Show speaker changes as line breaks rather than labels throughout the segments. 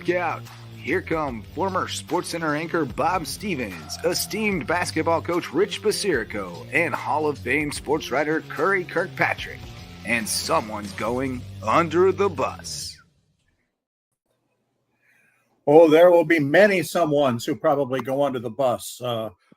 look out. Here come former SportsCenter anchor Bob Stevens, esteemed basketball coach Rich Basirico, and Hall of Fame sports writer Curry Kirkpatrick. And someone's going under the bus.
Oh, there will be many someones who probably go under the bus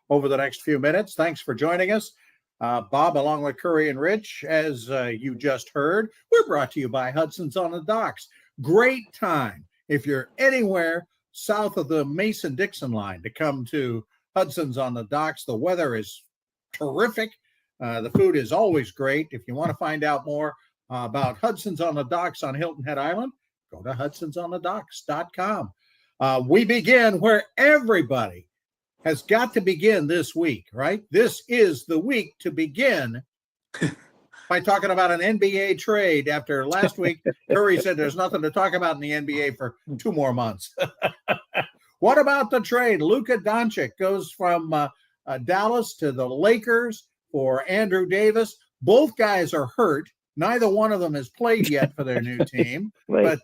over the next few minutes. Thanks for joining us. Bob, along with Curry and Rich, as you just heard, we're brought to you by Hudson's on the Docks. Great time if you're anywhere south of the Mason-Dixon line to come to Hudson's on the Docks. The weather is terrific. The food is always great. If you want to find out more about Hudson's on the Docks on Hilton Head Island, go to hudsonsonthedocks.com. We begin where everybody has got to begin this week, right? This is the week to begin by talking about an NBA trade. After last week, Curry said there's nothing to talk about in the NBA for 2 more months. What about the trade? Luka Doncic goes from Dallas to the Lakers for Andrew Davis. Both guys are hurt. Neither one of them has played yet for their new team. But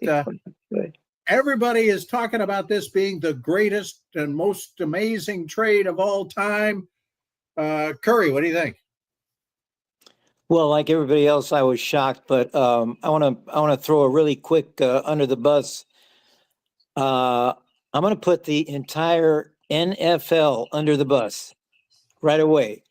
everybody is talking about this being the greatest and most amazing trade of all time. Curry, what do you think?
Well, like everybody else, I was shocked, but I want to throw a really quick under the bus. I'm going to put the entire NFL under the bus right away.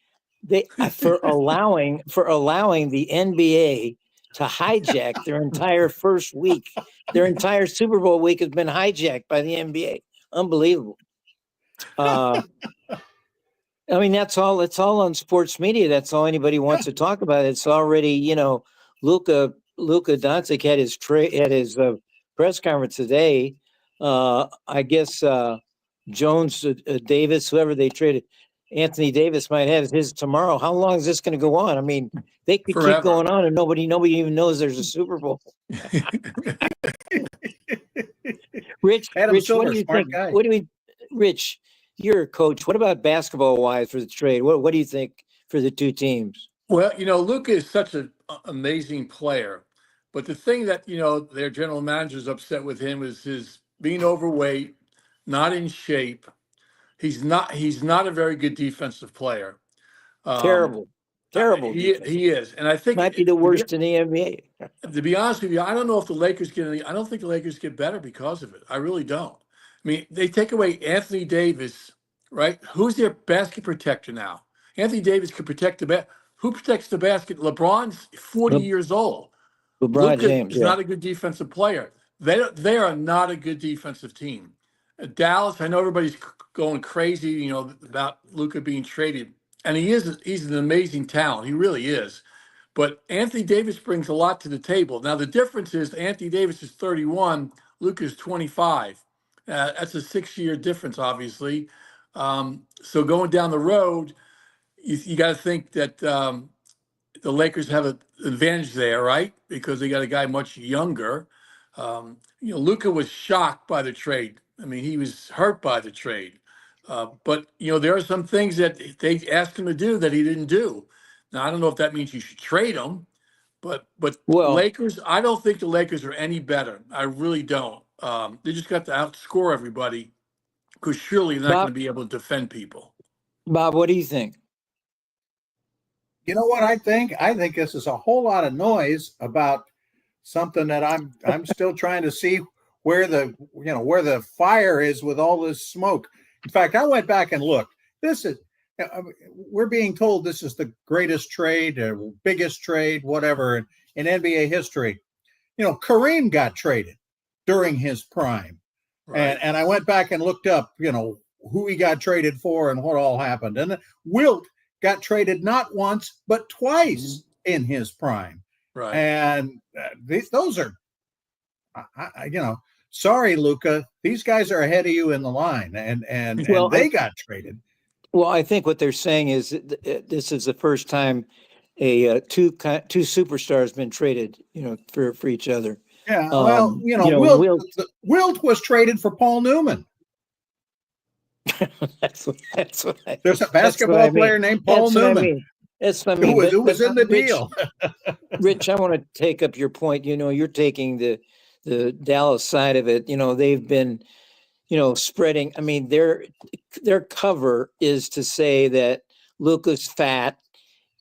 For allowing the NBA to hijack their entire first week. Their entire Super Bowl week has been hijacked by the NBA. Unbelievable. I mean, it's all on sports media. That's all anybody wants to talk about. It's already, Luka Doncic had his press conference today. I guess Jones, Davis, whoever they traded, Anthony Davis might have his tomorrow. How long is this going to go on? I mean, they could keep going on and nobody even knows there's a Super Bowl. Rich, what do you think? Rich, you're a coach. What about basketball wise for the trade? What do you think for the two teams?
Well, Luka is such an amazing player, but the thing that, their general manager's upset with him is his being overweight, not in shape. He's not a very good defensive player.
Terrible.
He is, and I think
might be the worst in the NBA.
To be honest with you, I don't know if the Lakers get any. I don't think the Lakers get better because of it. I really don't. I mean, they take away Anthony Davis, right? Who's their basket protector now? Anthony Davis could protect the basket. Who protects the basket? LeBron's 40 years old.
LeBron James
is not a good defensive player. They are not a good defensive team. Dallas, I know everybody's going crazy, about Luka being traded, and he's an amazing talent. He really is. But Anthony Davis brings a lot to the table. Now, the difference is Anthony Davis is 31, Luka is 25. That's a 6-year difference, obviously. So going down the road, you got to think that the Lakers have an advantage there, right? Because they got a guy much younger. Luka was shocked by the trade. I mean, he was hurt by the trade. But, there are some things that they asked him to do that he didn't do. Now, I don't know if that means you should trade him, but Lakers, I don't think the Lakers are any better. I really don't. They just got to outscore everybody because surely they're not going to be able to defend people.
Bob, what do you think?
You know what I think? I think this is a whole lot of noise about something that I'm still trying to see where the fire is with all this smoke. In fact, I went back and looked. We're being told this is the greatest trade, biggest trade, whatever in NBA history. Kareem got traded during his prime. Right. And I went back and looked up, who he got traded for and what all happened. And Wilt got traded not once, but twice in his prime.
Right.
And those are, sorry, Luka, these guys are ahead of you in the line, and they got traded.
Well, I think what they're saying is this is the first time two superstars been traded, for each other.
Yeah, Wilt was traded for Paul Newman.
That's what
there's a basketball player named Paul Newman.
That's what I mean.
It was in the deal.
Rich, I want to take up your point. You're taking the the Dallas side of it, they've been, spreading. I mean, their cover is to say that Luka's fat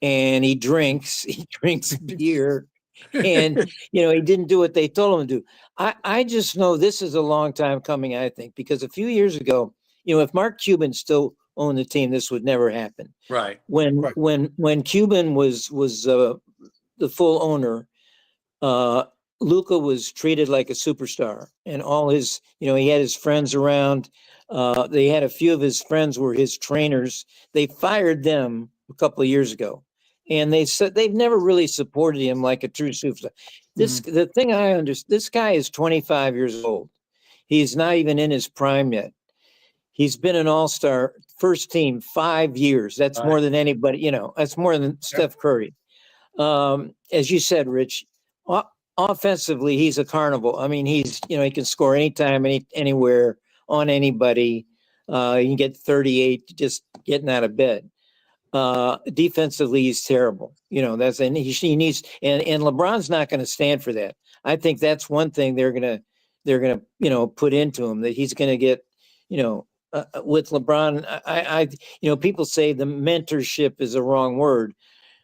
and he drinks beer, and he didn't do what they told him to do. I just know this is a long time coming, I think, because a few years ago, if Mark Cuban still owned the team, this would never happen.
Right.
When Cuban was the full owner, Luka was treated like a superstar, and all his, he had his friends around. They had a few of his friends were his trainers. They fired them a couple of years ago, and they said they've never really supported him like a true superstar. The thing I understand, this guy is 25 years old. He's not even in his prime yet. He's been an all-star first team 5 years. That's more than anybody, that's more than Steph Curry. As you said, Rich, offensively, he's a carnival. I mean, he's, he can score anytime, anywhere on anybody. He can get 38 just getting out of bed. Defensively, he's terrible. And he needs, and LeBron's not going to stand for that. I think that's one thing they're going to put into him, that he's going to get, with LeBron. People say the mentorship is a wrong word,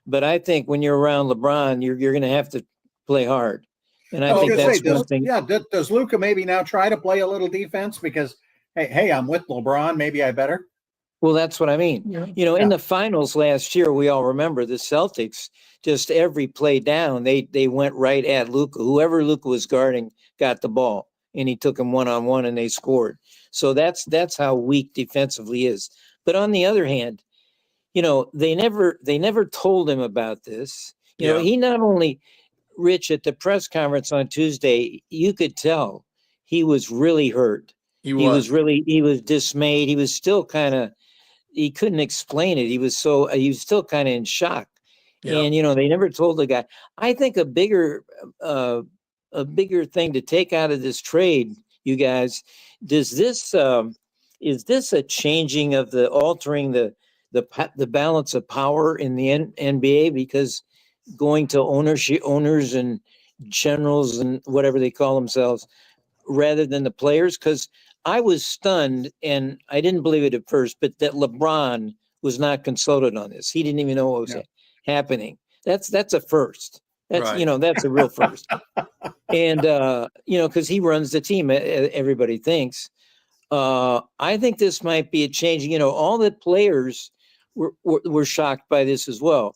but I think when you're around LeBron, you're going to have to play hard. And I think that's one thing.
Yeah. Does Luka maybe now try to play a little defense because, hey, I'm with LeBron. Maybe I better.
Well, that's what I mean. Yeah. In the finals last year, we all remember the Celtics, just every play down, they went right at Luka. Whoever Luka was guarding got the ball, and he took him one-on-one, and they scored. So that's how weak defensively is. But on the other hand, they never told him about this. He not only, Rich, at the press conference on Tuesday, you could tell he was really hurt. He was dismayed. He was still he couldn't explain it. He was still kind of in shock. Yeah. And, they never told the guy. I think a bigger thing to take out of this trade, you guys, is this a changing of altering the balance of power in the NBA, because going to owners and generals and whatever they call themselves rather than the players? Because I was stunned, and I didn't believe it at first, but that LeBron was not consulted on this. He didn't even know what was happening. That's a first. That's right. That's a real first. And because he runs the team, everybody thinks. I think this might be a change. All the players were shocked by this as well.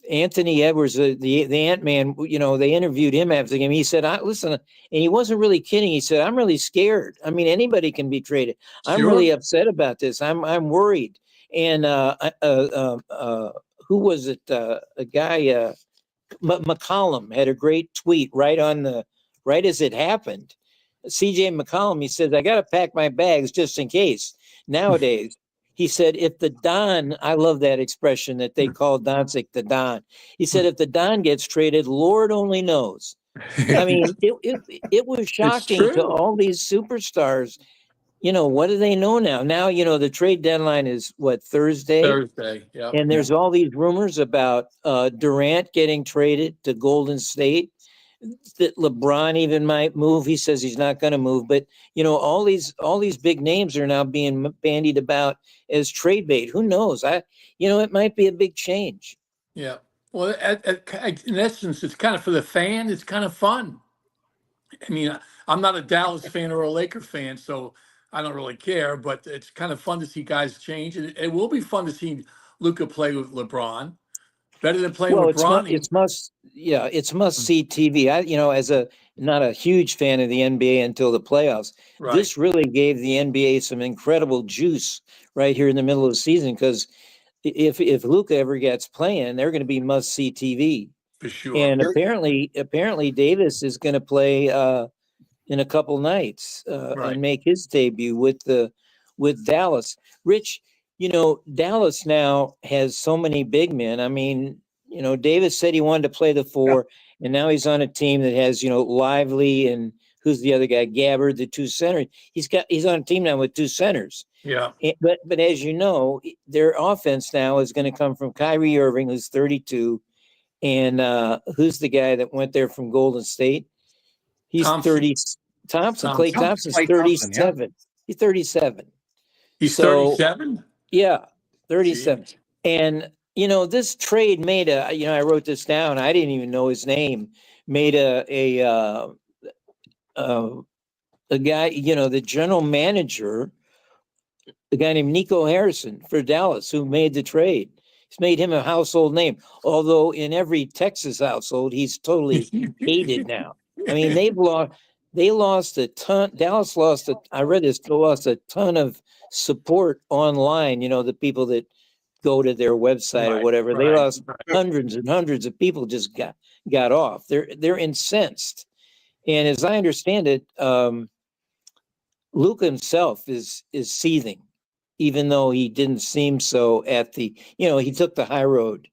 Anthony Edwards, the Ant-Man, they interviewed him after the game. He said, listen, and he wasn't really kidding. He said, I'm really scared. I mean, anybody can be traded. Sure. I'm really upset about this. I'm worried. And who was it? A guy, McCollum, had a great tweet right as it happened. CJ McCollum, he said, I got to pack my bags just in case. Nowadays, he said, if the Don, I love that expression that they call Doncic the Don. He said, if the Don gets traded, Lord only knows. I mean, it was shocking to all these superstars. What do they know now? Now, the trade deadline is what, Thursday?
Thursday, yeah.
And there's all these rumors about Durant getting traded to Golden State, that LeBron even might move. He says he's not going to move, but all these big names are now being bandied about as trade bait. Who knows? It might be a big change.
Yeah. Well, in essence, it's kind of for the fan. It's kind of fun. I mean, I'm not a Dallas fan or a Laker fan, so I don't really care. But it's kind of fun to see guys change, and it will be fun to see Luka play with LeBron. Better than playing with Bronny.
It's must-see TV. As not a huge fan of the NBA until the playoffs, this really gave the NBA some incredible juice right here in the middle of the season, because if Luka ever gets playing, they're going to be must-see TV.
For sure.
And apparently Davis is going to play in a couple nights and make his debut with Dallas. Rich, Dallas now has so many big men. I mean, Davis said he wanted to play the four, and now he's on a team that has, Lively and who's the other guy, Gabbard, the two centers. He's on a team now with two centers.
Yeah.
But as you know, their offense now is going to come from Kyrie Irving, who's 32, and who's the guy that went there from Golden State? He's
Thompson.
30. Thompson, Clay Thompson's
Klay Thompson,
37.
yeah.
He's 37.
He's
So,
37?
Yeah, 37.
Jeez.
And, this trade made I wrote this down. I didn't even know his name. Made a guy, the general manager, a guy named Nico Harrison for Dallas, who made the trade. He's made him a household name. Although in every Texas household, he's totally hated now. I mean, they lost a ton. Dallas lost I read this, they lost a ton of support online. The people that go to their website or whatever, they lost hundreds and hundreds of people just got off. They're incensed. And as I understand it, Luka himself is seething, even though he didn't seem so at the, he took the high road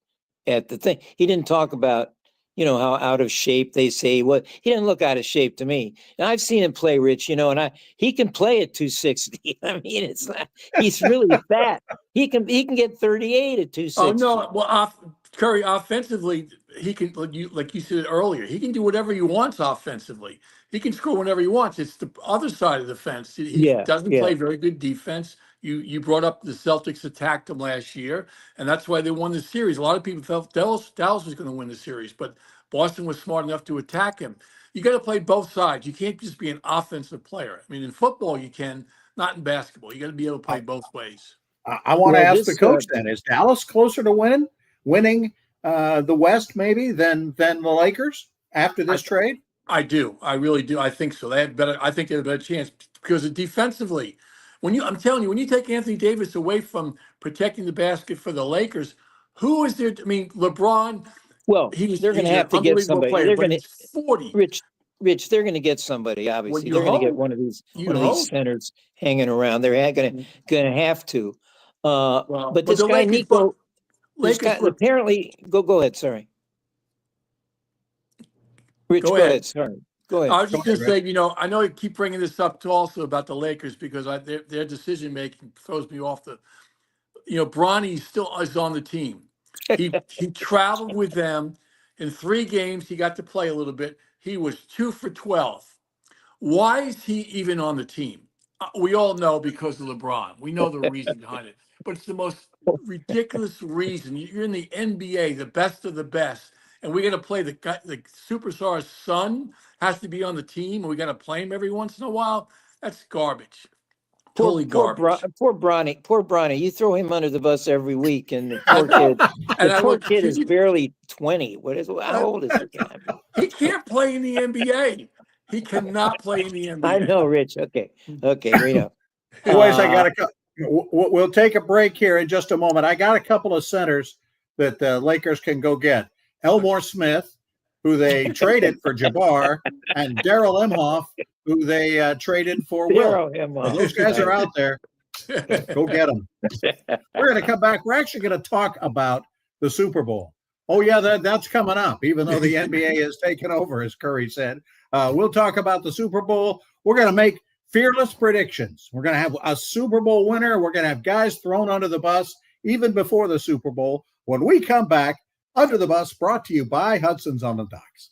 at the thing. He didn't talk about, how out of shape they say. Well, he didn't look out of shape to me. And I've seen him play, Rich, and he can play at 260. I mean, it's not, he's really fat. He can get 38 at 260.
Oh, no. Well, Curry, offensively, he can, like you said earlier, he can do whatever he wants offensively. He can score whenever he wants. It's the other side of the fence. He doesn't play very good defense. You brought up the Celtics attacked him last year, and that's why they won the series. A lot of people felt Dallas was going to win the series, but Boston was smart enough to attack him. You got to play both sides. You can't just be an offensive player. I mean, in football you can, not in basketball. You got to be able to play both ways.
I want to ask the coach then: is Dallas closer to winning the West maybe than the Lakers after this trade?
I do. I really do. I think so. They have better. I think they have a better chance because defensively, I'm telling you, when you take Anthony Davis away from protecting the basket for the Lakers, who is there? I mean, LeBron.
Well, they're going to have to get somebody.
Player,
they're going to
40.
Rich. They're going to get somebody. Obviously, they're going to get one of these centers hanging around. They're going to have to. But this guy Nico, apparently, go ahead. Sorry. Rich, go ahead. Sorry. Go ahead.
I was just going to say, I know you keep bringing this up too also about the Lakers because their decision making throws me off the. Bronny still is on the team. He traveled with them in 3 games. He got to play a little bit. He was 2 for 12. Why is he even on the team? We all know because of LeBron. We know the reason behind it, but it's the most ridiculous reason. You're in the NBA, the best of the best. And we're going to play the superstar's son has to be on the team, and we got to play him every once in a while. That's garbage. Totally garbage.
Poor Bronny. You throw him under the bus every week, and the poor kid is barely 20. How old is the guy?
He can't play in the NBA. He cannot play in the NBA.
I know, Rich. Okay, right up.
Boys, we'll take a break here in just a moment. I got a couple of centers that the Lakers can go get. Elmore Smith, who they traded for Jabbar, and Daryl Imhoff, who they traded for Will. Those guys are out there. Go get them. We're going to come back. We're actually going to talk about the Super Bowl. Oh, yeah, that's coming up, even though the NBA has taken over, as Curry said. We'll talk about the Super Bowl. We're going to make fearless predictions. We're going to have a Super Bowl winner. We're going to have guys thrown under the bus even before the Super Bowl. When we come back, Under the Bus, brought to you by Hudson's on the Docks.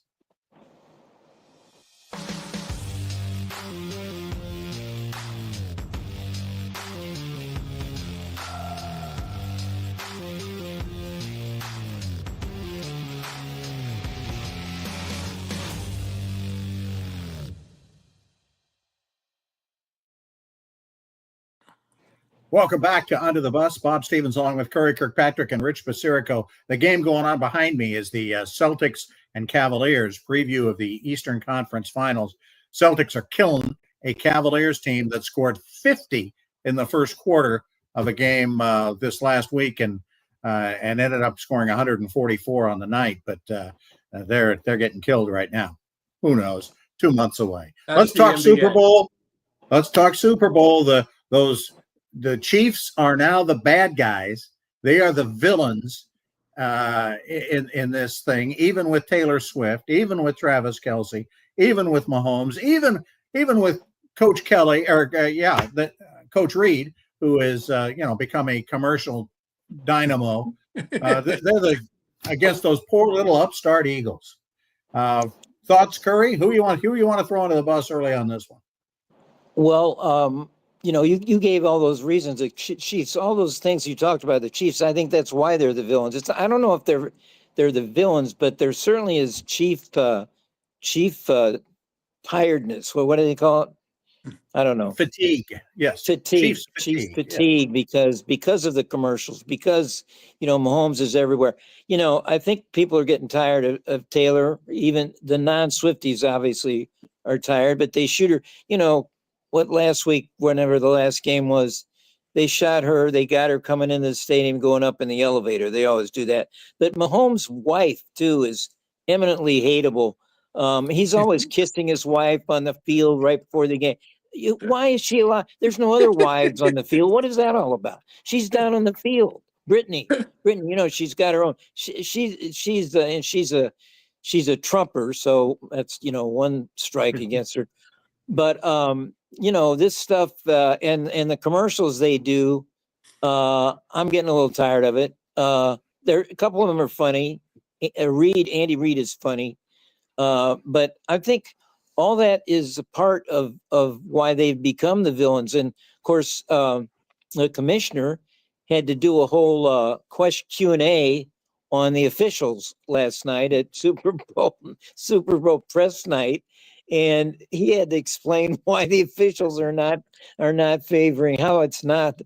Welcome back to Under the Bus. Bob Stevens along with Curry Kirkpatrick and Rich Basirico. The game going on behind me is the Celtics and Cavaliers preview of the Eastern Conference Finals. Celtics are killing a Cavaliers team that scored 50 in the first quarter of a game this last week and ended up scoring 144 on the night. But they're getting killed right now. Who knows? 2 months away. Let's talk Super Bowl. Let's talk Super Bowl. The Chiefs are now the bad guys. They are the villains in this thing, even with Taylor Swift, even with Travis Kelce, even with Mahomes, even with Coach Kelly, Coach Reed, who is become a commercial dynamo. They're against those poor little upstart Eagles. Thoughts, Curry? Who you want to throw under the bus early on this one?
Well, you gave all those reasons. The Chiefs, all those things you talked about. The Chiefs. I think that's why they're the villains. I don't know if they're the villains, but there certainly is chief tiredness. What do they call it? I don't know.
Fatigue. Yes.
Chiefs
Yeah.
fatigue because of the commercials, because Mahomes is everywhere. I think people are getting tired of Taylor. Even the non-Swifties obviously are tired, but they shoot her. What last week, whenever the last game was, they shot her. They got her coming into the stadium, going up in the elevator. They always do that. But Mahomes' wife too is eminently hateable. He's always kissing his wife on the field right before the game. Why is she alive? There's no other wives on the field. What is that all about? She's down on the field. Brittany, she's got her own. She's a trumper, so that's one strike against her. But this stuff and the commercials they do, I'm getting a little tired of it. A couple of them are funny. Andy Reid is funny, but I think all that is a part of why they've become the villains. And of course, the commissioner had to do a whole Q&A on the officials last night at Super Bowl press night, and he had to explain why the officials are not favoring, how it's not.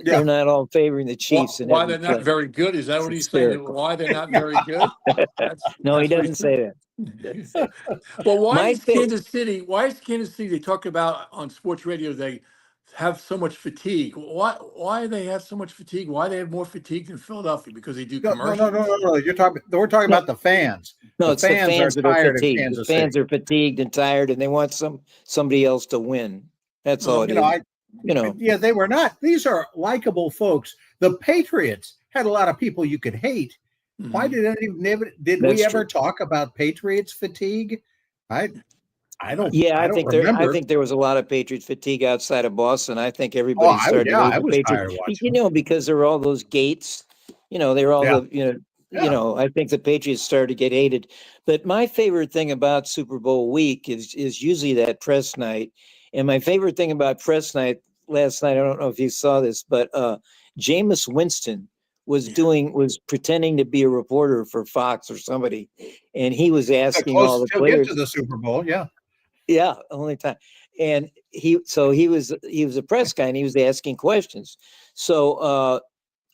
They're not all favoring the Chiefs.
Why they're not very good? Is that what he's saying? Why they're not very good?
No, he doesn't say that.
Well, why is Kansas City? They talk about on sports radio they have so much fatigue. Why do they have so much fatigue? Why they have more fatigue than Philadelphia? Because they do commercials.
No. We're talking about the fans.
No,
it's the fans
that are
tired
fatigued.
of Kansas
The fans
City.
are fatigued and tired, and they want somebody else to win. That's all it is.
Yeah, they were not. These are likable folks. The Patriots had a lot of people you could hate. Mm-hmm. Why did we ever talk about Patriots fatigue? I don't.
Yeah,
I
think there was a lot of Patriots fatigue outside of Boston. I think everybody started to hate the Patriots. Because there were all those gates. They were all I think the Patriots started to get hated. But my favorite thing about Super Bowl week is usually that press night. And my favorite thing about press night last night, I don't know if you saw this, but Jameis Winston was pretending to be a reporter for Fox or somebody, and he was asking all the players
to the Super Bowl.
Yeah, only time. And he was a press guy, and he was asking questions. So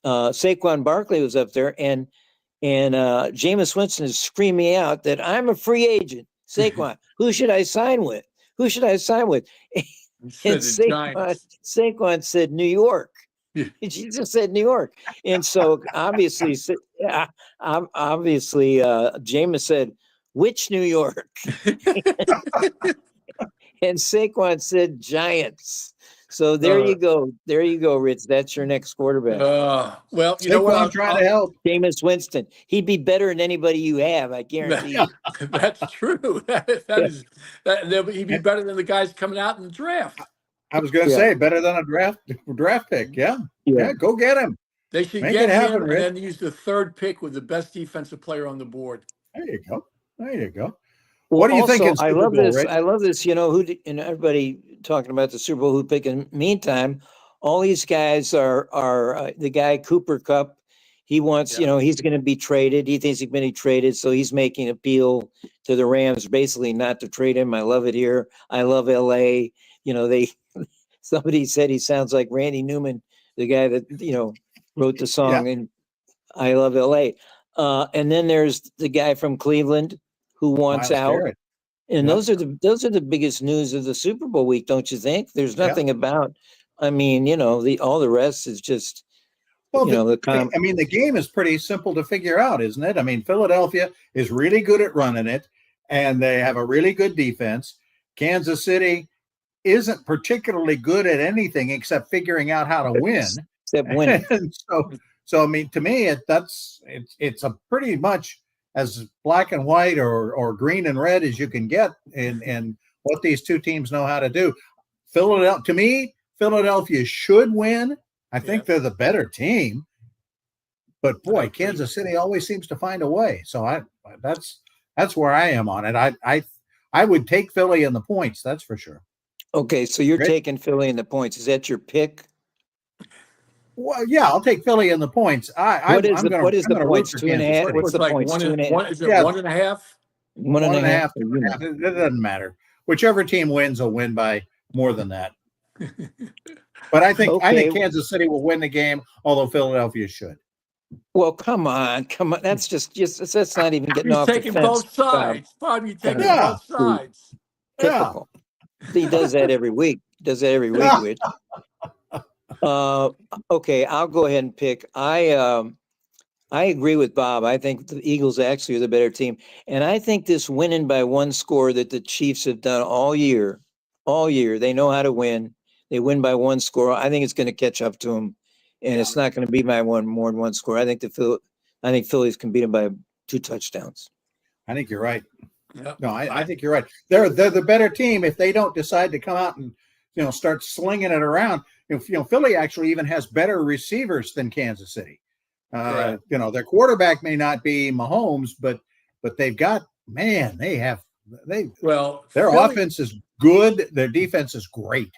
Saquon Barkley was up there, and Jameis Winston is screaming out that I'm a free agent. Saquon, who should I sign with? Who should I sign with? And Saquon said New York. He just said New York. And so obviously Jameis said, which New York? And Saquon said Giants. So there you go. There you go, Rich. That's your next quarterback.
Well, you know what? I'm trying to help.
Jameis Winston. He'd be better than anybody you have, I guarantee you.
That's true. He'd be better than the guys coming out in the draft.
I was going to say better than a draft pick. Yeah, go get him.
They should get him and then use the third pick with the best defensive player on the board.
There you go.
Well,
what do you think?
I love this. Right? I love this. And everybody talking about the Super Bowl who pick. In the meantime, all these guys are the guy Cooper Kupp. He wants, he's going to be traded. He thinks he's going to be traded, so he's making an appeal to the Rams, basically not to trade him. I love it here. I love L.A. Somebody said he sounds like Randy Newman, the guy that wrote the song, and I love L.A. And then there's the guy from Cleveland who wants out. Garrett. And those are the biggest news of the Super Bowl week, don't you think? There's nothing about. I mean, all the rest is just.
Well, the game is pretty simple to figure out, isn't it? I mean, Philadelphia is really good at running it, and they have a really good defense. Kansas City isn't particularly good at anything except figuring out how to win.
Except winning.
So I mean, to me, it's a pretty much as black and white or green and red as you can get in what these two teams know how to do. Philadelphia should win. I think they're the better team, but boy, Kansas City always seems to find a way. So that's That's where I am on it. I would take Philly in the points. That's for sure.
Okay, so you're
Rich?
taking Philly in the points. Is that your pick?
Well, yeah, I'll take Philly in the points.
What is the points? 2.5? What's
It's
the
like
points? 2.5?
is it
Yeah.
1.5?
One and a half.
It doesn't matter. Whichever team wins will win by more than that. But I think Kansas City will win the game, although Philadelphia should.
Well, come on. That's that's not even getting off the fence.
He's taking both sides. Bob, you're taking
Yeah.
both sides.
Typical. He does that every week. Rich. Okay, I'll go ahead and pick. I agree with Bob. I think the Eagles actually are the better team. And I think this winning by one score that the Chiefs have done all year, they know how to win. They win by one score. I think it's going to catch up to them. And it's not going to be by more than one score. I think Phillies can beat them by 2 touchdowns.
I think you're right.
Yep.
No, I think you're right. They're the better team if they don't decide to come out and start slinging it around. Philly actually even has better receivers than Kansas City.
Right.
Their quarterback may not be Mahomes, but they've got their offense is good. Their defense is great.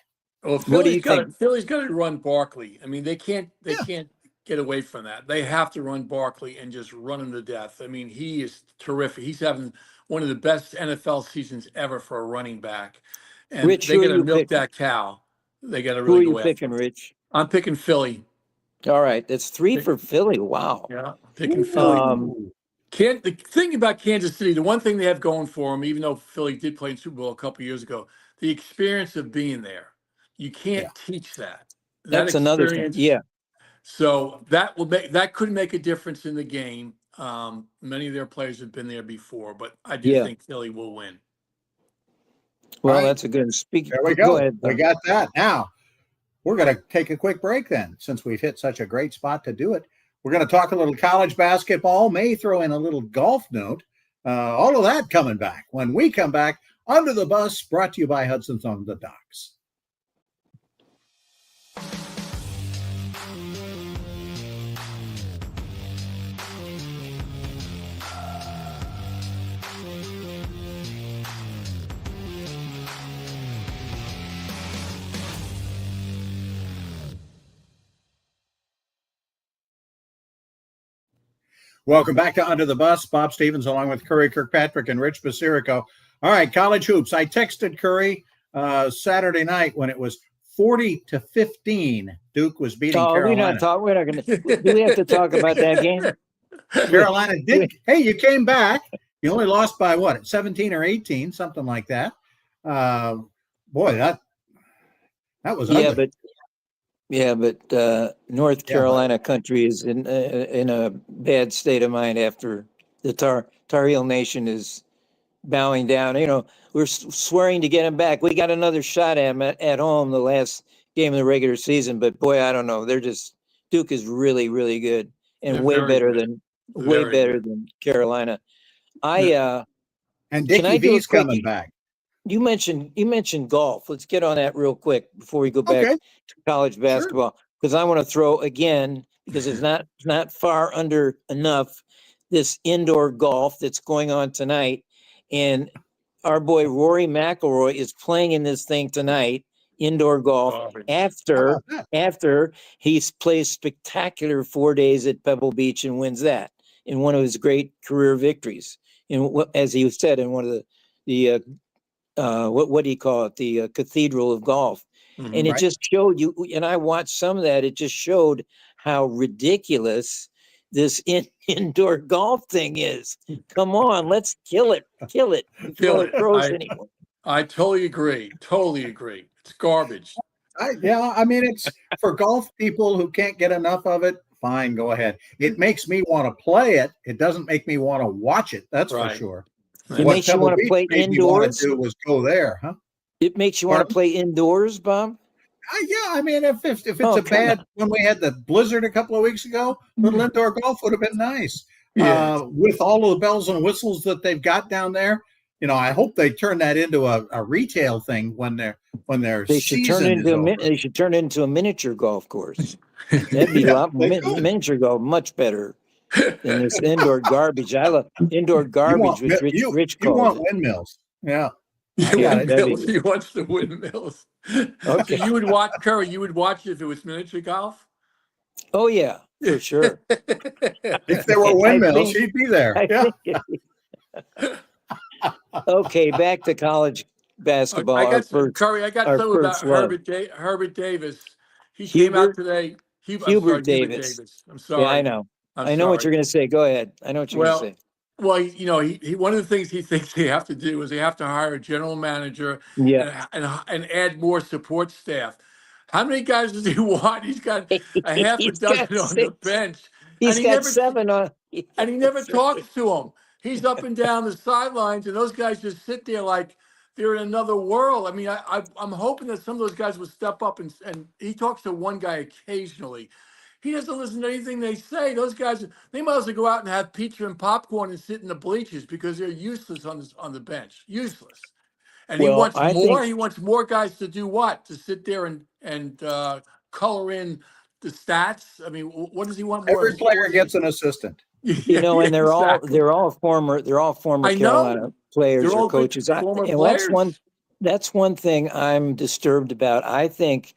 Well,
What do you think?
Philly's got to run Barkley. I mean, they can't get away from that. They have to run Barkley and just run him to death. I mean, he is terrific. He's having one of the best NFL seasons ever for a running back. And
Rich,
they got to milk that cow. They got to really go after. Who are you
picking, Rich?
I'm picking Philly.
All right, that's 3 for Philly. Wow.
Yeah, picking Philly. The thing about Kansas City, the one thing they have going for them, even though Philly did play in Super Bowl a couple years ago, the experience of being there. You can't teach that.
That's another thing. Yeah.
So that could make a difference in the game. Many of their players have been there before, but I do think Philly will win.
Well, that's a good speak.
There we go.
Go ahead,
we got that. Now we're going to take a quick break then, since we've hit such a great spot to do it. We're going to talk a little college basketball, may throw in a little golf note. All of that coming back when we come back. Under the Bus, brought to you by Hudson's on the Docks. Welcome back to Under the Bus. Bob Stevens along with Curry Kirkpatrick and Rich Basirico. All right, college hoops. I texted Curry Saturday night when it was 40-15. Duke was beating Carolina.
We're not going to. Do we have to talk about that game?
Carolina did. Hey, you came back. You only lost by what? 17 or 18, something like that. Boy, that was ugly. But
North Carolina country is in a bad state of mind after the Tar Heel Nation is bowing down. We're swearing to get them back. We got another shot at them at home the last game of the regular season, but boy, I don't know. Duke is really, really good and way better than Carolina.
And Dickie V's coming back.
You mentioned golf. Let's get on that real quick before we go back to college basketball, because I want to throw again, because it's not far under enough, this indoor golf that's going on tonight. And our boy Rory McIlroy is playing in this thing tonight, indoor golf, after he plays spectacular 4 days at Pebble Beach and wins that in one of his great career victories. As he said, in one of the what do you call it? The Cathedral of Golf. Mm-hmm, and it just showed you, and I watched some of that. It just showed how ridiculous this indoor golf thing is. Come on, let's kill it. Kill it. Anymore.
I totally agree. It's garbage.
It's for golf people who can't get enough of it. Fine, go ahead. It makes me want to play it. It doesn't make me want to watch it. That's for sure.
It makes you want to play indoors.
Do was go there, huh?
It makes you want to play indoors, Bob.
If it's when we had the blizzard a couple of weeks ago, little indoor golf would have been nice. With all of the bells and whistles that they've got down there. I hope they turn that into a retail thing when
they should turn it into a miniature golf course. That'd be a lot miniature golf, much better. than this indoor garbage. I love indoor garbage, which Rich
you
calls
want
it.
windmills. Yeah.
You
got it.
windmills. He wants the windmills.
Okay.
So you would watch Curry. You would watch it if it was miniature golf.
Oh yeah, for sure.
If there were windmills, he'd be there.
Okay, back to college basketball.
I got
Curry.
I got
our
something about
first love.
Herbert Davis. He came out today.
Hubert Davis.
I'm sorry.
Yeah, I know. I know what you're going to say. Go ahead. I know what you're going to say.
Well, he one of the things he thinks they have to do is they have to hire a general manager and add more support staff. How many guys does he want? He's got a half a dozen on the bench.
He's got 7 on.
And he never talks to them. He's up and down the sidelines, and those guys just sit there like they're in another world. I mean, I'm hoping that some of those guys will step up, and he talks to one guy occasionally. He doesn't listen to anything they say. Those guys, they might as well go out and have pizza and popcorn and sit in the bleachers because they're useless on the bench. Useless. And he wants more guys to do what? To sit there and color in the stats. I mean, what does he want more?
Every player gets an assistant.
And they're all former Carolina players or coaches. That's one thing I'm disturbed about. I think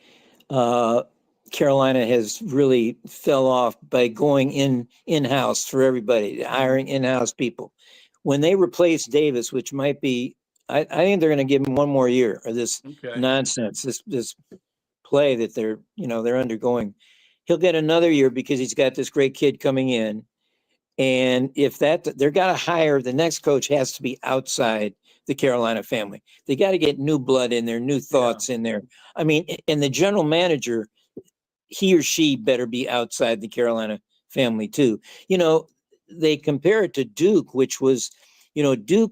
Carolina has really fell off by going in-house for everybody, hiring in-house people. When they replace Davis, which might be, I think they're going to give him one more year of this nonsense, this play that they're undergoing. He'll get another year because he's got this great kid coming in. And if they're got to hire, the next coach has to be outside the Carolina family. They got to get new blood in there, new thoughts in there. I mean, and the general manager, he or she better be outside the Carolina family too. They compare it to Duke, which was, Duke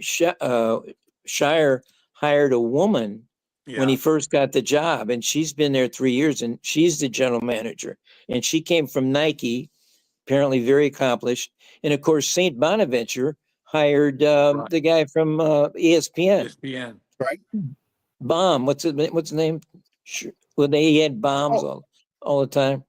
Shire hired a woman when he first got the job, and she's been there 3 years, and she's the general manager, and she came from Nike, apparently very accomplished. And of course, St. Bonaventure hired the guy from ESPN.
ESPN,
right?
Baum, what's his name? Sure. Well, he had bombs all the time.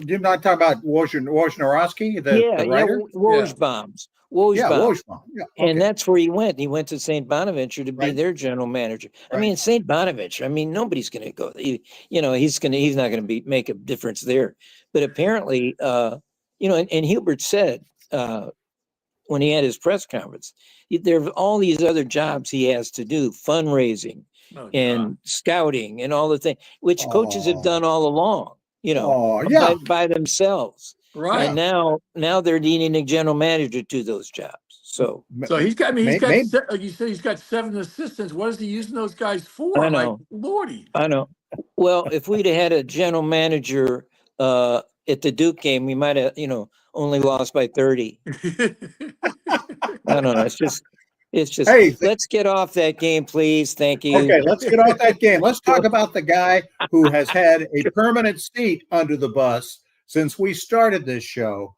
You're not talking about Wojnarowski, the writer?
Wojbombs.
Wojbomb. Yeah, okay.
And that's where he went. He went to St. Bonaventure to be their general manager. I mean, St. Bonaventure, nobody's going to go. He's not going to make a difference there. But apparently, and Hubert said when he had his press conference, there are all these other jobs he has to do, fundraising and scouting and all the things, which coaches have done all along, by themselves. Right. And now they're needing a general manager to do those jobs. So
he's got, like you said, he's got 7 assistants. What is he using those guys for?
I know.
Lordy.
I know. Well, if we'd have had a general manager at the Duke game, we might have, only lost by 30. I don't know. It's just, hey, let's get off that game, please. Thank you.
Okay, let's get off that game. Let's talk about the guy who has had a permanent seat under the bus since we started this show.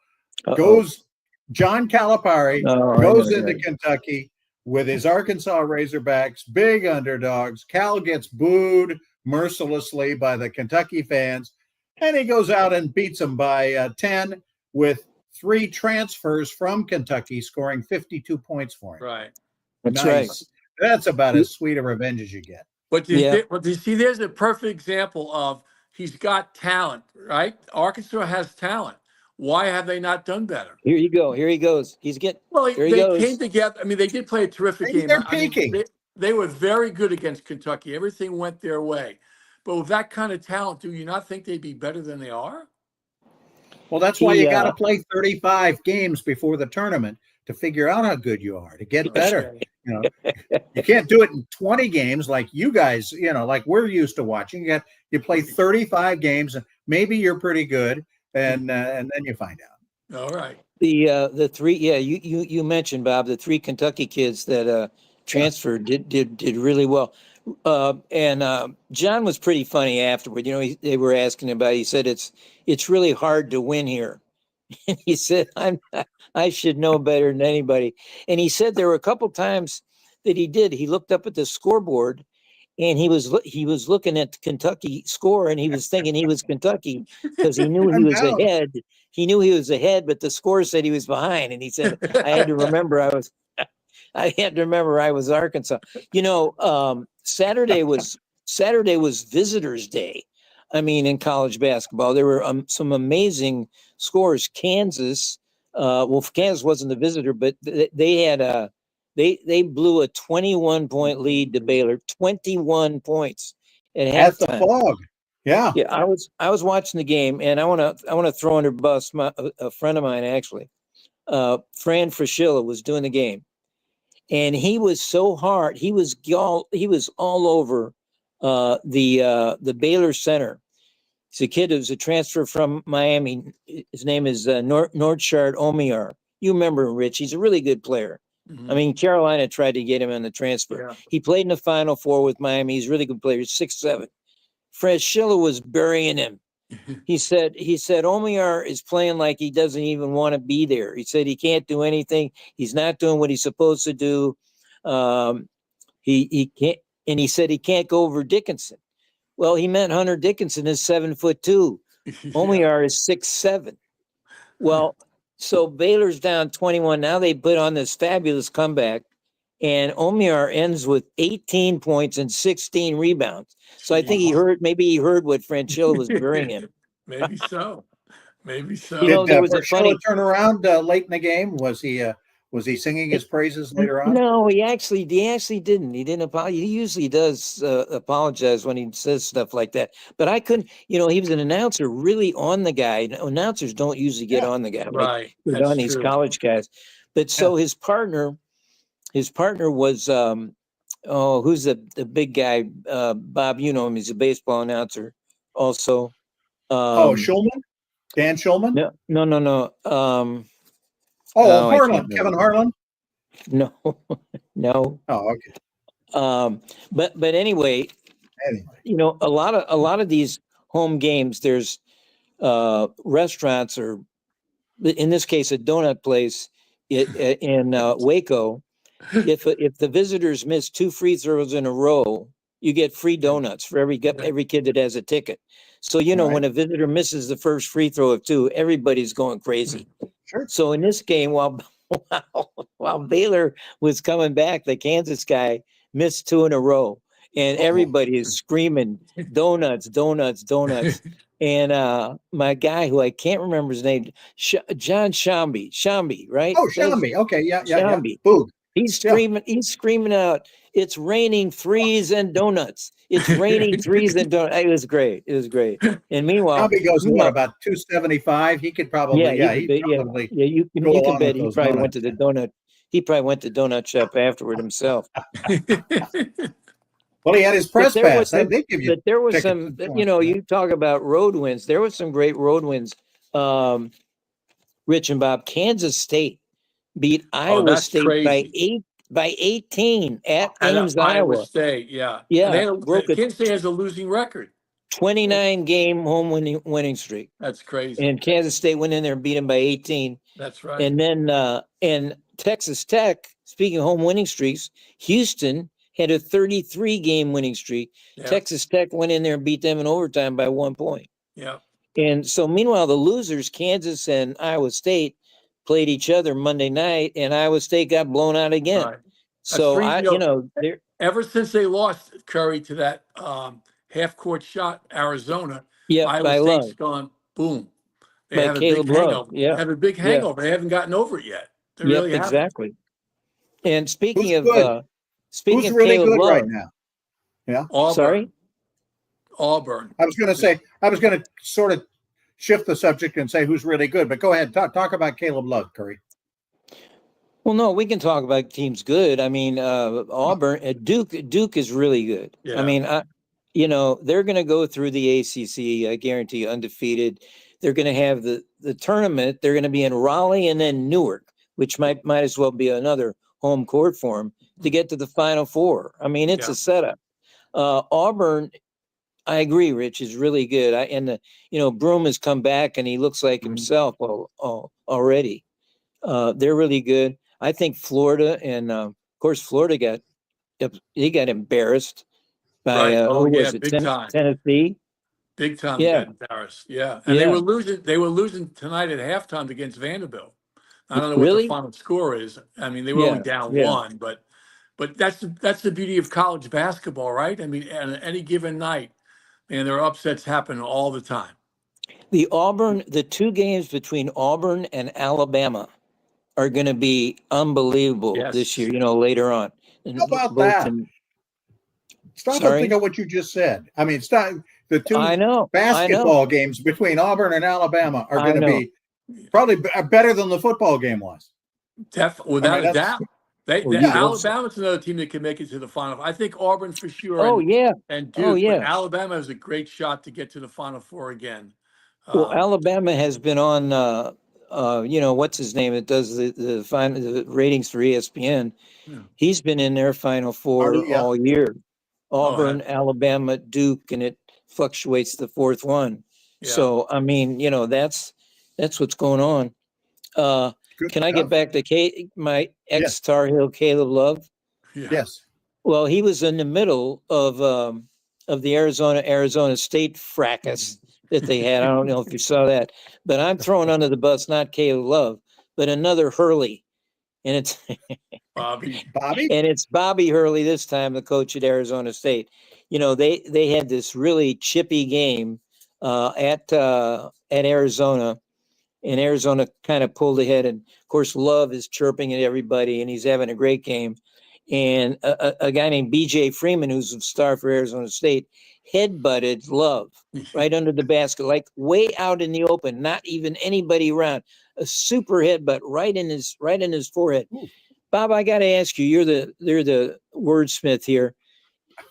John Calipari goes into Kentucky with his Arkansas Razorbacks, big underdogs. Cal gets booed mercilessly by the Kentucky fans, and he goes out and beats them by 10 with 3 transfers from Kentucky, scoring 52 points for him.
Right.
That's right.
That's about as sweet a revenge as you get.
But you see, there's a perfect example of he's got talent, right? Arkansas has talent. Why have they not done better?
Here you go. Here he goes. He's getting.
Well, they came together. I mean, they did play a terrific game.
They're peaking.
They were very good against Kentucky. Everything went their way. But with that kind of talent, do you not think they'd be better than they are?
Well, that's why you got to play 35 games before the tournament to figure out how good you are, to get better. You can't do it in 20 games like you guys, like we're used to watching. You play 35 games, and maybe you're pretty good, and then you find out.
All right.
The 3, you mentioned, Bob, the 3 Kentucky kids that transferred did really well. And John was pretty funny afterward. They were asking about. He said it's really hard to win here. And he said, I should know better than anybody. And he said there were a couple times that he looked up at the scoreboard, and he was looking at the Kentucky score, and he was thinking he was Kentucky because he knew he
I'm
was
down.
ahead. He knew he was ahead, but the score said he was behind, and he said, "I had to remember I had to remember I was Arkansas." Saturday was Visitors' Day. I mean, in college basketball, there were some amazing scores. Kansas, Kansas wasn't the visitor, but they had they blew a 21-point lead to Baylor, 21 points at
At the
halftime.
Fog. Yeah.
Yeah, I was watching the game, and I want to throw under bus a friend of mine actually, Fran Fraschilla was doing the game, and he was so hard. He was all over the Baylor center. He's a kid who's a transfer from Miami. His name is Nordshard Omiar. You remember him, Rich? He's a really good player.
Mhm.
I mean, Carolina tried to get him on the transfer.
Yeah.
He played in the Final Four with Miami. He's a really good player. He's 6'7". Fraschilla was burying him. He said Omiar is playing like he doesn't even want to be there. He said he can't do anything. He's not doing what he's supposed to do. He can't, and he said he can't go over Dickinson. Well, he meant Hunter Dickinson is 7'2". Omiar is 6'7". Well, so Baylor's down 21. Now they put on this fabulous comeback, and Omiar ends with 18 points and 16 rebounds. So I think maybe he heard what Fraschilla was burying him.
Maybe so. Maybe so.
You know,
Did
there was a funny
turn around late in the game? Was he singing his praises later on?
No, he actually didn't. He didn't apologize. He usually does apologize when he says stuff like that. But I couldn't, he was an announcer really on the guy. Announcers don't usually get on the guy.
Right.
Like
That's
on these
true.
college guys. But so his partner was who's the big guy? Bob, you know him. He's a baseball announcer also.
Schulman? Dan Schulman?
No.
Harlan. Kevin Harlan?
No. No.
Oh, okay.
But anyway, a lot of these home games, there's restaurants, or in this case, a donut place in Waco. If the visitors miss 2 free throws in a row, you get free donuts for every kid that has a ticket. So when a visitor misses the first free throw of 2, everybody's going crazy.
Sure.
So in this game, while Baylor was coming back, the Kansas guy missed 2 in a row, and everybody is screaming donuts. And my guy, who I can't remember his name, John Shambi, right?
Oh, Shambi. Okay, yeah.
Shambi.
Boog.
He's screaming out, "It's raining threes and donuts. It's raining threes and donuts." It was great. And meanwhile,
Shambi goes about 275. He could probably,
you can bet he probably went to the donut. He probably went to donut shop afterward himself.
Well, he had his press pass. They give you.
But there was some, you talk about road wins. There was some great road wins. Rich and Bob, Kansas State beat Iowa State by 18 at Ames, Iowa.
State, yeah.
Kansas
State has a losing record.
29-game home winning streak.
That's crazy.
And Kansas State went in there and beat them by 18.
That's right.
And then and Texas Tech, speaking of home winning streaks, Houston had a 33-game winning streak. Yeah. Texas Tech went in there and beat them in overtime by 1 point.
Yeah.
And so meanwhile, the losers, Kansas and Iowa State, played each other Monday night, and Iowa State got blown out again. Right. So
ever since they lost Curry to that half-court shot, Arizona, Iowa State's gone boom. They have a big hangover.
Yeah.
Have a big hangover. They haven't gotten over it yet. They really haven't.
Exactly. And speaking
who's
of
really
Caleb
good
Love,
right now? Yeah.
Auburn.
Sorry.
Auburn.
I was going to sort of shift the subject and say who's really good, but go ahead. Talk about Caleb Love, Curry.
Well, no, we can talk about teams good. I mean, Auburn, Duke is really good. Yeah. I mean, they're going to go through the ACC. I guarantee, undefeated. They're going to have the tournament. They're going to be in Raleigh and then Newark, which might as well be another home court for them to get to the Final Four. I mean, it's a setup. Auburn, I agree, Rich, is really good. Broom has come back and he looks like himself already. They're really good. I think Florida, and of course Florida got embarrassed by
Right. Oh
who
yeah,
was it?
big time.
Tennessee.
Big time
Yeah,
got embarrassed. Yeah. And they
yeah.
were losing tonight at halftime against Vanderbilt. I don't know what the
Really?
final score is. I mean, they were only
Yeah,
down
yeah.
one, but that's the beauty of college basketball, right? I mean, on any given night, and there are upsets happen all the time.
The 2 games between Auburn and Alabama are going to be unbelievable this year.
Yes.
Later on,
How
and
about
both
that?
in.
Stop and think
Sorry,
of what you just said. I mean, stop. The
I
two
know,
basketball games between Auburn and Alabama are
I
going to
know.
be probably better than the football game was. I
Without
mean,
a
that's
doubt. They,
Well,
they
you'd hope so.
Alabama's another team that can make it to the final. I think Auburn for sure,
Oh yeah,
and
oh
Duke, but
yeah.
Alabama has a great shot to get to the Final Four again.
Well,
Um,
Alabama has been on. What's his name? It does the ratings for ESPN.
yeah.
He's been in their Final
Artie,
Four
yeah.
all year.
Oh,
Auburn, Alabama, Duke, and it fluctuates the fourth one.
yeah,
So I mean, that's what's going on.
Good
Can I get
stuff.
back to my
Yes.
ex-Tar Heel Caleb Love?
yeah.
Yes.
Well, he was in the middle of the Arizona State fracas that they had. I don't know if you saw that, but I'm throwing under the bus not Caleb Love, but another Hurley, and it's
Bobby.
Bobby?
and it's Bobby Hurley this time, the coach at Arizona State. They had this really chippy game at Arizona. And Arizona kind of pulled ahead. And of course, Love is chirping at everybody and he's having a great game. And a guy named BJ Freeman, who's a star for Arizona State, headbutted Love right under the basket, like way out in the open, not even anybody around. A super headbutt right in his forehead.
Ooh.
Bob, I got to ask you, you're the wordsmith here.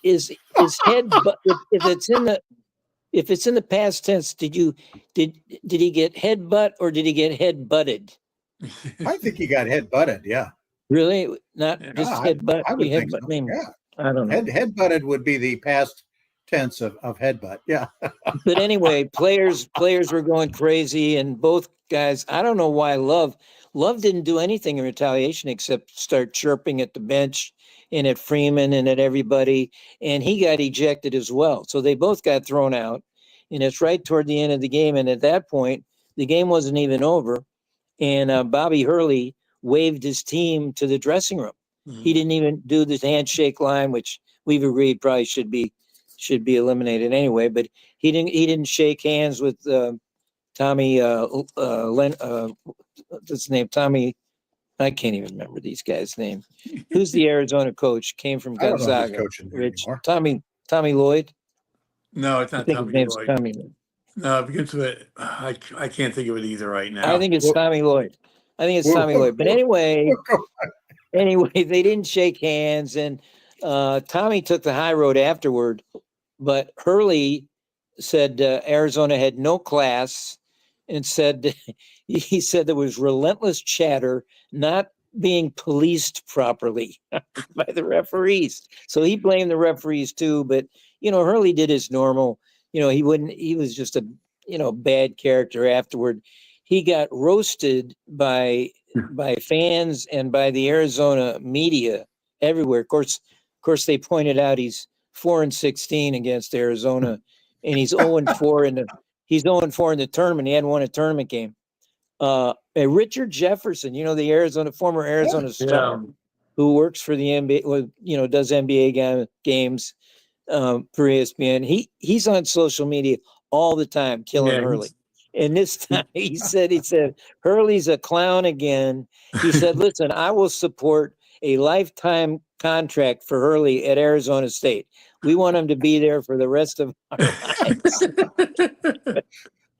Is headbutt if it's in the past tense, did he get headbutt or did he get head butted?
I think he got head butted. Yeah.
Really? Not
Yeah.
just
I
headbutt?
would think
Headbutt
so.
name.
Yeah.
I don't know.
Head butted would be the past tense of headbutt. Yeah.
But anyway, players were going crazy, and both guys. I don't know why Love didn't do anything in retaliation except start chirping at the bench and at Freeman and at everybody, and he got ejected as well. So they both got thrown out, and it's right toward the end of the game. And at that point, the game wasn't even over, and Bobby Hurley waved his team to the dressing room. He didn't even do the handshake line, which we've agreed probably should be eliminated anyway. But he didn't shake hands with Tommy. What's his name? Tommy. I can't even remember these guys' name. Who's the Arizona coach? Came from
I don't know who's
Gonzaga.
coaching there
Rich
anymore.
Tommy Lloyd.
No, it's
I
not
think his
Tommy
name's
Lloyd.
Tommy.
No, because of it, I can't think of it either right
I
now.
think it's
Well-
Tommy Lloyd. I think it's
Well,
Tommy Lloyd. But anyway,
well,
they didn't shake hands, and Tommy took the high road afterward. But Hurley said Arizona had no class, and said he said there was relentless chatter, not being policed properly by the referees. So he blamed the referees too. But Hurley did his normal. He wouldn't. He was just a bad character afterward. He got roasted by fans and by the Arizona media everywhere. Of course, they pointed out he's 4-16 against Arizona, and he's 0-4 in the tournament. He hadn't won a tournament game. Richard Jefferson, the former Arizona star, who works for the NBA, does NBA games for ESPN. He's on social media all the time, killing Hurley. And this time he said, Hurley's a clown again. He said, listen, I will support a lifetime contract for Hurley at Arizona State. We want him to be there for the rest of our lives.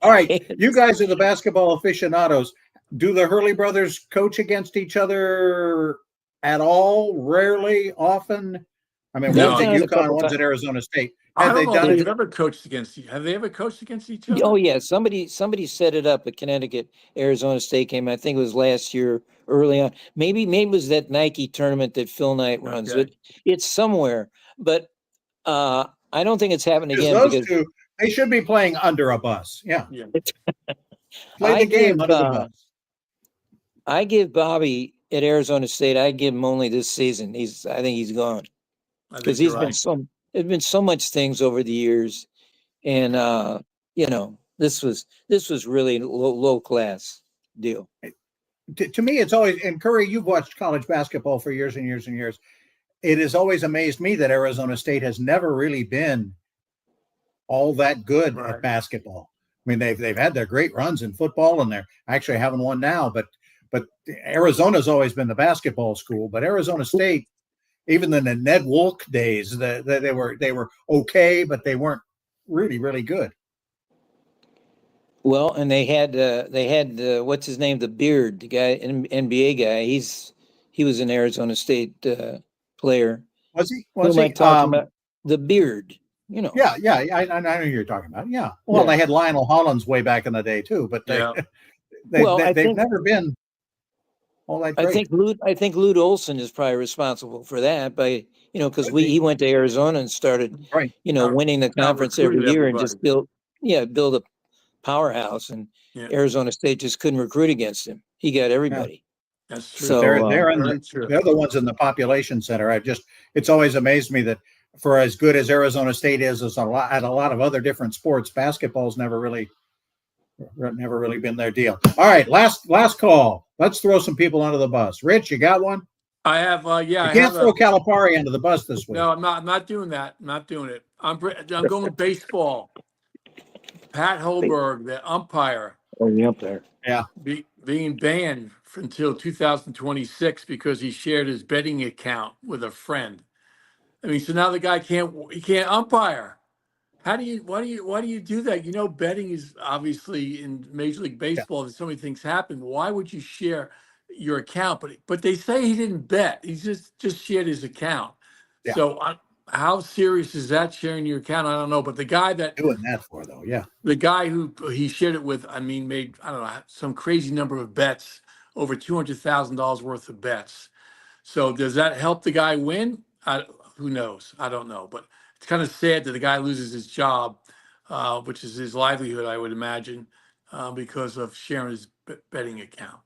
All right. You guys are the basketball aficionados. Do the Hurley brothers coach against each other at all? Rarely? Often? I mean,
No.
one's at
They've done it a
UConn,
couple
one's
times.
at Arizona State.
I
Have
don't
they
know
done
if
it?
they've ever coached against. Have they ever coached against each other?
Oh yeah, somebody set it up at Connecticut Arizona State game. I think it was last year early on. Maybe it was that Nike tournament that Phil Knight runs.
Okay.
It's somewhere, but I don't think it's happened
Because
again
those
because
two, they should be playing under a bus. Yeah. Play
I
the game
give,
under the bus.
I give Bobby at Arizona State. I give him only this season. I think he's gone
I think
because
you're
he's been
right.
there's been so much things over the years, and this was really low class deal.
To me, it's always, and Curry, you've watched college basketball for years and years and years. It has always amazed me that Arizona State has never really been all that good at basketball. I mean, they've had their great runs in football, and they're actually having one now. But Arizona's always been the basketball school. But Arizona State, even in the Ned Wolk days, they were okay, but they weren't really, really good.
Well, and they had what's his name, the Beard, the guy, NBA guy. He was an Arizona State player.
Was he?
Who am I talking about? The Beard.
Yeah, I know who you're talking about. Yeah. Well, they had Lionel Hollins way back in the day too, but they've never been all that great.
I think Lute Olson is probably responsible for that, because he went to Arizona and started winning the conference every year and just build a powerhouse, and Arizona State just couldn't recruit against him. He got everybody.
That's true.
So they're the ones in the population center. It's always amazed me that for as good as Arizona State is at a lot of other different sports, basketball's never really been their deal. All right, last call. Let's throw some people under the bus. Rich, you got one?
I have. You
can't throw Calipari under the bus this week.
No, I'm not doing that. I'm not doing it. I'm going with baseball. Pat Holberg, the umpire.
Oh, the umpire.
Yeah.
Being banned until 2026 because he shared his betting account with a friend. I mean, so now the guy can't umpire. Why do you do that? Betting is obviously in Major League Baseball. That so many things happen. Why would you share your account? But they say he didn't bet. He just shared his account. Yeah. So how serious is that, sharing your account? I don't know. But the guy that
doing that for though,
the guy who he shared it with, made some crazy number of bets, over $200,000 worth of bets. So does that help the guy win? Who knows? I don't know. But it's kind of sad that the guy loses his job, which is his livelihood, I would imagine, because of sharing his betting account.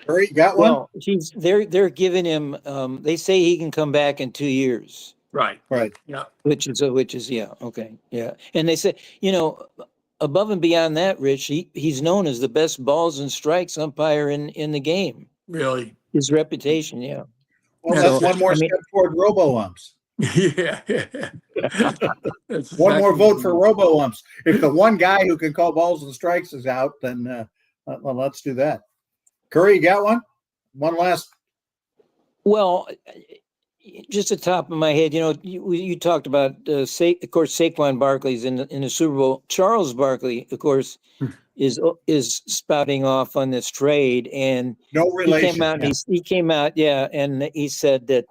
Curry, got one?
Well, they're giving him. They say he can come back in 2 years.
Right.
Yeah.
Which is okay. Yeah. And they say, above and beyond that, Rich, he's known as the best balls and strikes umpire in the game.
Really?
His reputation, yeah.
Well, that's one more step toward robo-umps.
Yeah.
One more vote for robo-umps. If the one guy who can call balls and strikes is out, then let's do that. Curry, you got one? One last.
Well, just the top of my head, you talked about, of course, Saquon Barkley's in the Super Bowl. Charles Barkley, of course, is spouting off on this trade, and
no relation.
He came out, and he said that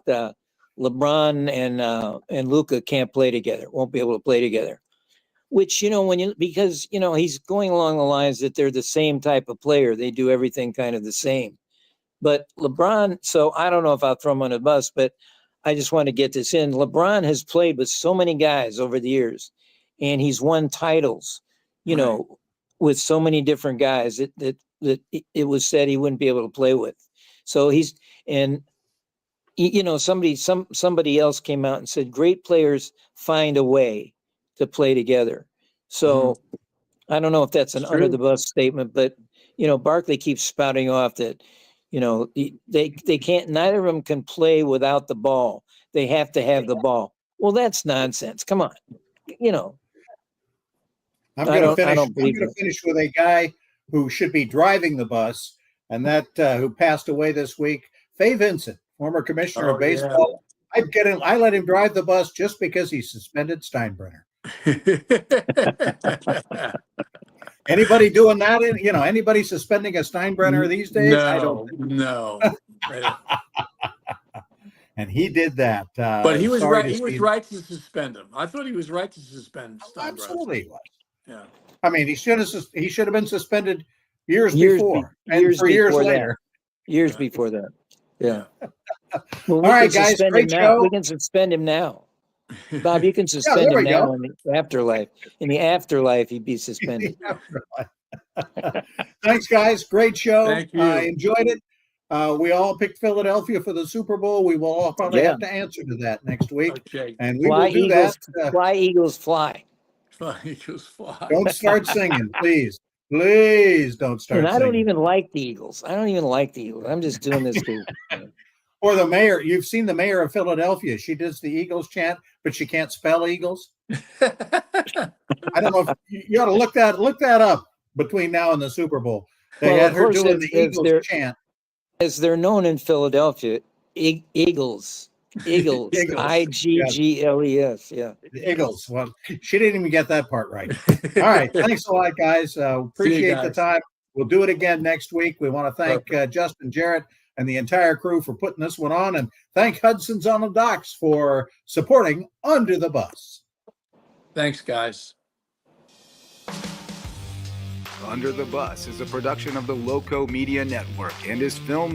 LeBron and Luka can't play together, won't be able to play together. Which because he's going along the lines that they're the same type of player, they do everything kind of the same. But LeBron, so I don't know if I'll throw him on a bus, but I just want to get this in. LeBron has played with so many guys over the years, and he's won titles, with so many different guys that it was said he wouldn't be able to play with. So somebody else came out and said, great players find a way to play together. So I don't know if that's an under the bus statement, but Barkley keeps spouting off that they can't, neither of them can play without the ball. They have to have the ball. Well, that's nonsense. Come on.
I'm going to finish with a guy who should be driving the bus, and that who passed away this week, Fay Vincent, former commissioner of baseball. Yeah. I let him drive the bus just because he suspended Steinbrenner. Anybody doing that? Anybody suspending a Steinbrenner these days?
No,
I don't think.
No.
And he did that.
But he was right. He was right to suspend him. I thought he was right to suspend Steinbrenner.
Absolutely, he was.
Yeah.
I mean, he should have been suspended years before, and for years later.
Years before that. Yeah.
Well, all right, guys. Great show.
We can suspend him now. Bob, you can suspend him now in the afterlife. In the afterlife, he'd be suspended.
Thanks, guys. Great show.
Thank you.
I enjoyed it. We all picked Philadelphia for the Super Bowl. We will all probably have to answer to that next week.
Okay.
And we
Fly
will do
Eagles,
that.
fly Eagles, fly.
Eagles fly.
Don't start singing, please. Please don't start
And I
singing.
don't even like the Eagles. I don't even like the Eagles. I'm just doing this to.
Or the mayor. You've seen the mayor of Philadelphia. She does the Eagles chant, but she can't spell Eagles. I don't know if you ought to look that up between now and the Super Bowl. They
Well,
had
of
her
course,
doing the
as
Eagles
they're-
chant.
As they're known in Philadelphia, Eagles,
Eagles,
Iggles, yeah.
The Eagles. Well, she didn't even get that part right. All right. Thanks a lot, guys. Appreciate the
guys.
time. We'll do it again next week. We want to thank Justin Jarrett and the entire crew for putting this one on, and thank Hudson's on the Docks for supporting Under the Bus.
Thanks, guys.
Under the Bus is a production of the Lowco Media Network and is filmed